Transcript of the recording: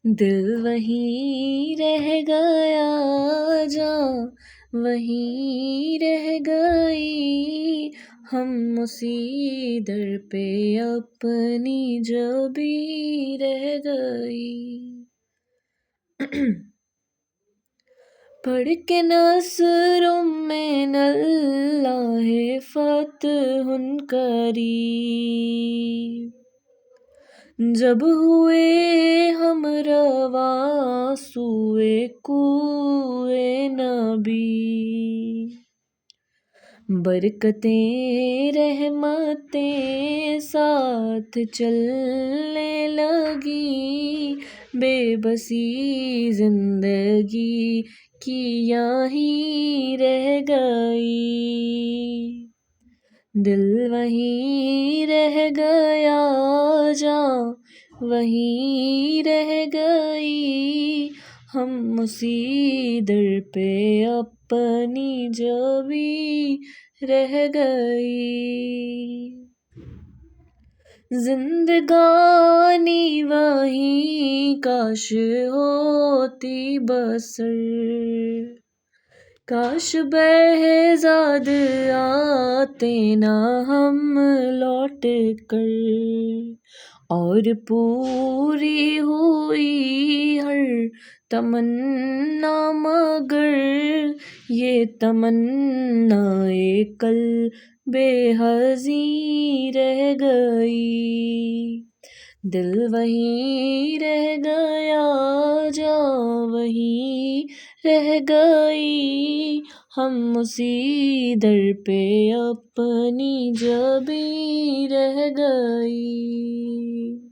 دل وہیں رہ گیا، جاں وہیں رہ گئی، ہم اسی در پہ اپنی جبیں رہ گئی۔ پڑھ کے نثروں میں اللہ فتح قریب، جب ہوئے ہم رواں سوئے کوئے نبی، برکتیں رحمتیں ساتھ چلنے لگی، بے بسی زندگی کی یہیں رہ گئی۔ دل وہیں رہ گیا، جاں وہیں رہ گئی، ہم اسی در پہ اپنی جبیں رہ گئی۔ زندگانی وہیں کاش ہوتی بسر، کاش بہزاد آتے نہ ہم لوٹ کر، اور پوری ہوئی ہر تمنا مگر یہ تمنائے قلب حزین رہ گئی۔ دل وہیں رہ گیا، جاں وہیں رہ گئی، ہم اسی در پہ اپنی جبیں رہ گئی۔